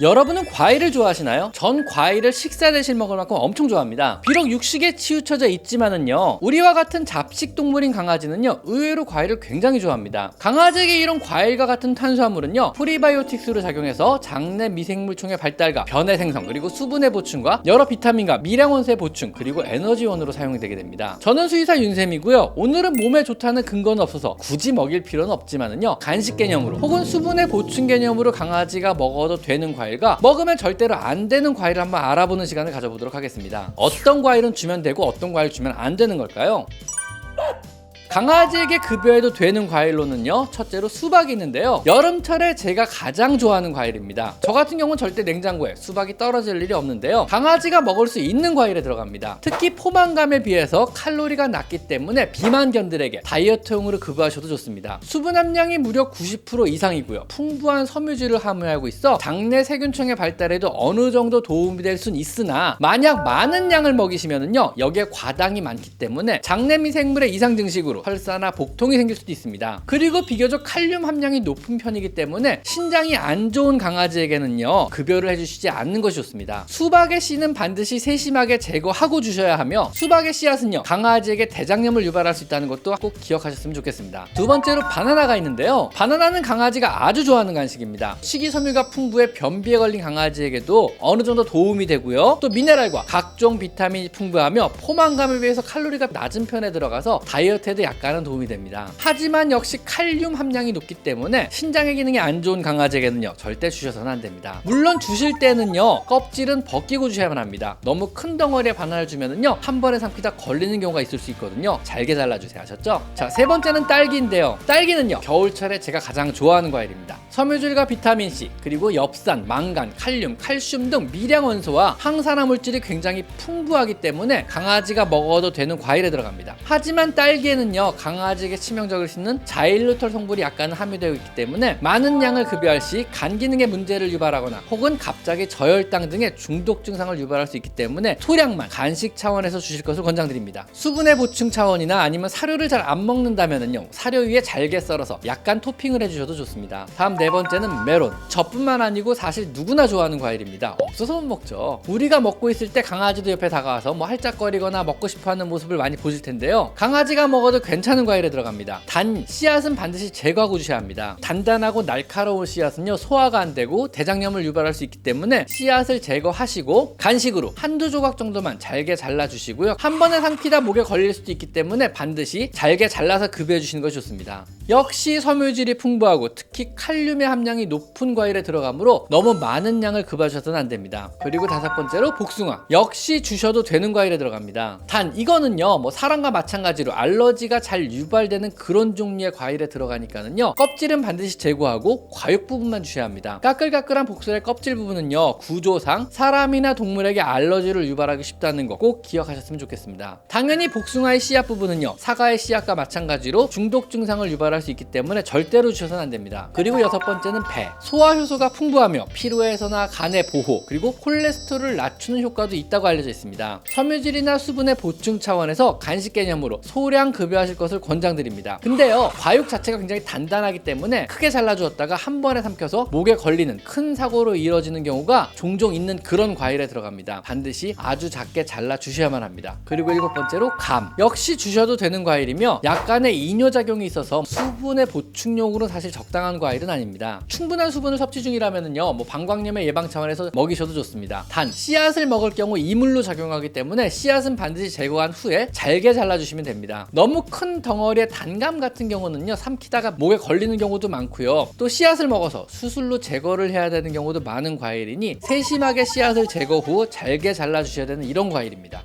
여러분은 과일을 좋아하시나요? 전 과일을 식사 대신 먹을 만큼 엄청 좋아합니다. 비록 육식에 치우쳐져 있지만은요, 우리와 같은 잡식 동물인 강아지는요, 의외로 과일을 굉장히 좋아합니다. 강아지에게 이런 과일과 같은 탄수화물은요, 프리바이오틱스로 작용해서 장내 미생물총의 발달과 변의 생성, 그리고 수분의 보충과 여러 비타민과 미량원소의 보충, 그리고 에너지원으로 사용이 되게 됩니다. 저는 수의사 윤쌤이고요. 오늘은 몸에 좋다는 근거는 없어서 굳이 먹일 필요는 없지만은요, 간식 개념으로 혹은 수분의 보충 개념으로 강아지가 먹어도 되는 과일과 먹으면 절대로 안 되는 과일을 한번 알아보는 시간을 가져보도록 하겠습니다. 어떤 과일은 주면 되고 어떤 과일 주면 안 되는 걸까요? 강아지에게 급여해도 되는 과일로는요, 첫째로 수박이 있는데요, 여름철에 제가 가장 좋아하는 과일입니다. 저 같은 경우는 절대 냉장고에 수박이 떨어질 일이 없는데요, 강아지가 먹을 수 있는 과일에 들어갑니다. 특히 포만감에 비해서 칼로리가 낮기 때문에 비만견들에게 다이어트용으로 급여하셔도 좋습니다. 수분 함량이 무려 90% 이상이고요, 풍부한 섬유질을 함유하고 있어 장내 세균총의 발달에도 어느 정도 도움이 될 순 있으나, 만약 많은 양을 먹이시면은요, 여기에 과당이 많기 때문에 장내 미생물의 이상 증식으로 설사나 복통이 생길 수도 있습니다. 그리고 비교적 칼륨 함량이 높은 편이기 때문에 신장이 안 좋은 강아지에게는요, 급여를 해주시지 않는 것이 좋습니다. 수박의 씨는 반드시 세심하게 제거하고 주셔야 하며, 수박의 씨앗은요, 강아지에게 대장염을 유발할 수 있다는 것도 꼭 기억하셨으면 좋겠습니다. 두 번째로 바나나가 있는데요, 바나나는 강아지가 아주 좋아하는 간식입니다. 식이섬유가 풍부해 변비에 걸린 강아지에게도 어느 정도 도움이 되고요, 또 미네랄과 각종 비타민이 풍부하며 포만감에 비해서 칼로리가 낮은 편에 들어가서 다이어트에도 약간은 도움이 됩니다. 하지만 역시 칼륨 함량이 높기 때문에 신장의 기능이 안 좋은 강아지에게는요, 절대 주셔서는 안 됩니다. 물론 주실 때는요, 껍질은 벗기고 주셔야만 합니다. 너무 큰 덩어리의 바나나를 주면은요, 한 번에 삼키다 걸리는 경우가 있을 수 있거든요. 잘게 잘라주세요. 아셨죠? 자, 세 번째는 딸기인데요, 딸기는요, 겨울철에 제가 가장 좋아하는 과일입니다. 섬유질과 비타민C, 그리고 엽산, 망간, 칼륨, 칼슘 등 미량 원소와 항산화 물질이 굉장히 풍부하기 때문에 강아지가 먹어도 되는 과일에 들어갑니다. 하지만 딸기에는요, 강아지에게 치명적일 수 있는 자일루톨 성분이 약간 함유되어 있기 때문에 많은 양을 급여할 시 간 기능에 문제를 유발하거나 혹은 갑자기 저혈당 등의 중독 증상을 유발할 수 있기 때문에 소량만 간식 차원에서 주실 것을 권장드립니다. 수분의 보충 차원이나 아니면 사료를 잘 안 먹는다면은요, 사료 위에 잘게 썰어서 약간 토핑을 해주셔도 좋습니다. 다음 네 번째는 메론. 저뿐만 아니고 사실 누구나 좋아하는 과일입니다. 없어서 못 먹죠. 우리가 먹고 있을 때 강아지도 옆에 다가와서 뭐 할짝거리거나 먹고 싶어하는 모습을 많이 보실 텐데요, 강아지가 먹어도 괜찮은 과일에 들어갑니다. 단 씨앗은 반드시 제거하고 주셔야 합니다. 단단하고 날카로운 씨앗은요, 소화가 안 되고 대장염을 유발할 수 있기 때문에 씨앗을 제거하시고 간식으로 한두 조각 정도만 잘게 잘라 주시고요, 한 번에 삼키다 목에 걸릴 수도 있기 때문에 반드시 잘게 잘라서 급여해 주시는 것이 좋습니다. 역시 섬유질이 풍부하고 특히 칼륨의 함량이 높은 과일에 들어가므로 너무 많은 양을 급여하셔서는 안 됩니다. 그리고 다섯 번째로 복숭아. 역시 주셔도 되는 과일에 들어갑니다. 단 이거는요, 뭐 사람과 마찬가지로 알러지가 잘 유발되는 그런 종류의 과일에 들어가니까는요, 껍질은 반드시 제거하고 과육 부분만 주셔야 합니다. 까끌까끌한 복숭아의 껍질 부분은요, 구조상 사람이나 동물에게 알러지를 유발하기 쉽다는 거 꼭 기억하셨으면 좋겠습니다. 당연히 복숭아의 씨앗 부분은요, 사과의 씨앗과 마찬가지로 중독 증상을 유발할 수 있기 때문에 절대로 주셔서는 안 됩니다. 그리고 여섯 번째는 배. 소화 효소가 풍부하며 피로 해소나 간의 보호, 그리고 콜레스테롤을 낮추는 효과도 있다고 알려져 있습니다. 섬유질이나 수분의 보충 차원에서 간식 개념으로 소량 급여하실 것을 권장드립니다. 근데요, 과육 자체가 굉장히 단단하기 때문에 크게 잘라주었다가 한 번에 삼켜서 목에 걸리는 큰 사고로 이뤄지는 경우가 종종 있는 그런 과일에 들어갑니다. 반드시 아주 작게 잘라주셔야만 합니다. 그리고 일곱 번째로 감. 역시 주셔도 되는 과일이며 약간의 이뇨작용이 있어서 수분의 보충용으로 사실 적당한 과일은 아닙니다. 충분한 수분을 섭취 중이라면은요, 뭐 방광염의 예방 차원에서 먹이셔도 좋습니다. 단 씨앗을 먹을 경우 이물로 작용하기 때문에 씨앗은 반드시 제거한 후에 잘게 잘라주시면 됩니다. 너무 큰 덩어리의 단감 같은 경우는요, 삼키다가 목에 걸리는 경우도 많고요, 또 씨앗을 먹어서 수술로 제거를 해야 되는 경우도 많은 과일이니 세심하게 씨앗을 제거 후 잘게 잘라주셔야 되는 이런 과일입니다.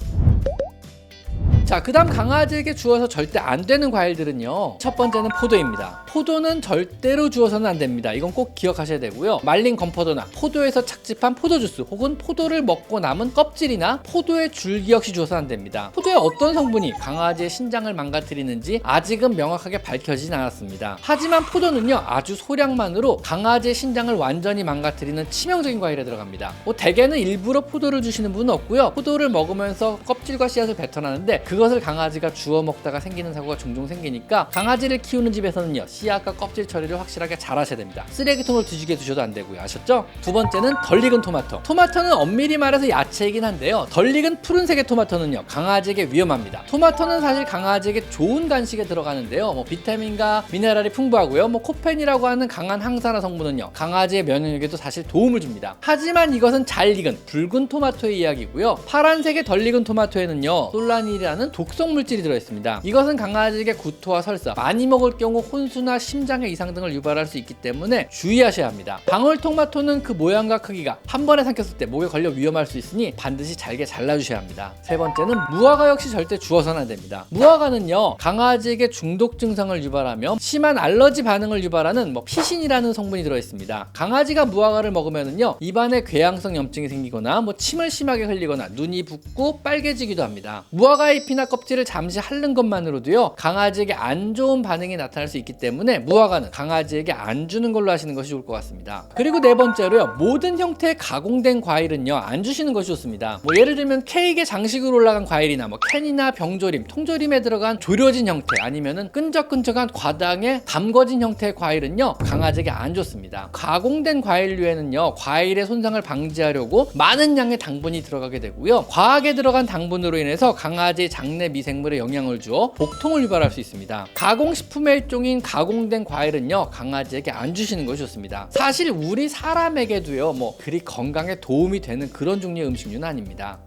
자, 그 다음 강아지에게 주어서 절대 안 되는 과일들은요, 첫 번째는 포도입니다. 포도는 절대로 주어서는 안 됩니다. 이건 꼭 기억하셔야 되고요, 말린 건포도나 포도에서 착즙한 포도주스 혹은 포도를 먹고 남은 껍질이나 포도의 줄기 역시 주어서는 안 됩니다. 포도의 어떤 성분이 강아지의 신장을 망가뜨리는지 아직은 명확하게 밝혀지진 않았습니다. 하지만 포도는요, 아주 소량만으로 강아지의 신장을 완전히 망가뜨리는 치명적인 과일에 들어갑니다. 대개는 일부러 포도를 주시는 분은 없고요, 포도를 먹으면서 껍질과 씨앗을 뱉어나는데 그것을 강아지가 주워 먹다가 생기는 사고가 종종 생기니까 강아지를 키우는 집에서는요, 씨앗과 껍질 처리를 확실하게 잘 하셔야 됩니다. 쓰레기통을 뒤지게 두셔도 안 되고요. 아셨죠? 두 번째는 덜 익은 토마토. 토마토는 엄밀히 말해서 야채이긴 한데요, 덜 익은 푸른색의 토마토는요, 강아지에게 위험합니다. 토마토는 사실 강아지에게 좋은 간식에 들어가는데요, 비타민과 미네랄이 풍부하고요, 코펜이라고 하는 강한 항산화 성분은요, 강아지의 면역력에도 사실 도움을 줍니다. 하지만 이것은 잘 익은 붉은 토마토의 이야기고요, 파란색의 덜 익은 토마토에는요, 솔라닌이라는 독성 물질이 들어있습니다. 이것은 강아지에게 구토와 설사, 많이 먹을 경우 혼수나 심장의 이상 등을 유발할 수 있기 때문에 주의하셔야 합니다. 방울토마토는 그 모양과 크기가 한 번에 삼켰을 때 목에 걸려 위험할 수 있으니 반드시 잘게 잘라주셔야 합니다. 세 번째는 무화과 역시 절대 주워서는 안 됩니다. 무화과는요, 강아지에게 중독 증상을 유발하며 심한 알러지 반응을 유발하는 피신이라는 성분이 들어있습니다. 강아지가 무화과를 먹으면은요, 입안에 궤양성 염증이 생기거나 침을 심하게 흘리거나 눈이 붓고 빨개지기도 합니다. 무화과의 잎이나 껍질을 잠시 핥는 것만으로도요, 강아지에게 안 좋은 반응이 나타날 수 있기 때문에 무화과는 강아지에게 안 주는 걸로 하시는 것이 좋을 것 같습니다. 그리고 네 번째로요, 모든 형태의 가공된 과일은요, 안 주시는 것이 좋습니다. 예를 들면 케이크에 장식으로 올라간 과일이나 캔이나 병조림, 통조림에 들어간 조려진 형태, 아니면은 끈적끈적한 과당에 담궈진 형태의 과일은요, 강아지에게 안 좋습니다. 가공된 과일류에는요, 과일의 손상을 방지하려고 많은 양의 당분이 들어가게 되고요, 과하게 들어간 당분으로 인해서 강아지의 장내 미생물에 영향을 주어 복통을 유발할 수 있습니다. 가공식품의 일종인 가공된 과일은요, 강아지에게 안 주시는 것이 좋습니다. 사실 우리 사람에게도요, 그리 건강에 도움이 되는 그런 종류의 음식류는 아닙니다.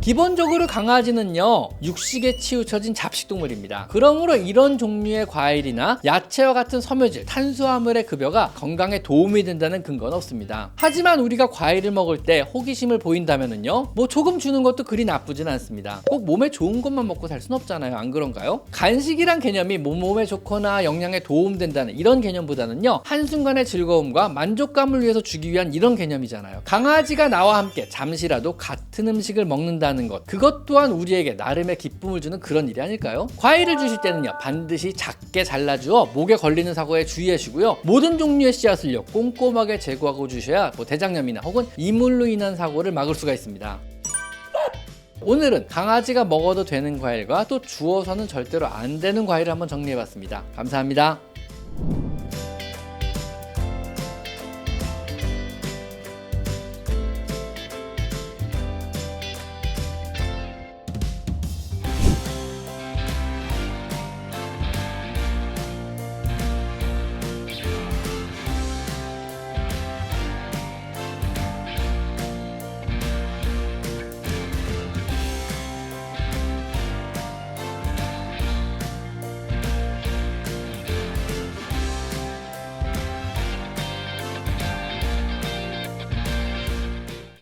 기본적으로 강아지는요, 육식에 치우쳐진 잡식동물입니다. 그러므로 이런 종류의 과일이나 야채와 같은 섬유질, 탄수화물의 급여가 건강에 도움이 된다는 근거는 없습니다. 하지만 우리가 과일을 먹을 때 호기심을 보인다면은요, 조금 주는 것도 그리 나쁘진 않습니다. 꼭 몸에 좋은 것만 먹고 살 순 없잖아요. 안 그런가요? 간식이란 개념이 몸에 좋거나 영양에 도움된다는 이런 개념보다는요, 한순간의 즐거움과 만족감을 위해서 주기 위한 이런 개념이잖아요. 강아지가 나와 함께 잠시라도 같은 음식을 먹는다는 것, 그것 또한 우리에게 나름의 기쁨을 주는 그런 일이 아닐까요? 과일을 주실 때는요, 반드시 작게 잘라주어 목에 걸리는 사고에 주의하시고요, 모든 종류의 씨앗을요, 꼼꼼하게 제거하고 주셔야 대장염이나 혹은 이물로 인한 사고를 막을 수가 있습니다. 오늘은 강아지가 먹어도 되는 과일과 또 주워서는 절대로 안 되는 과일을 한번 정리해봤습니다. 감사합니다.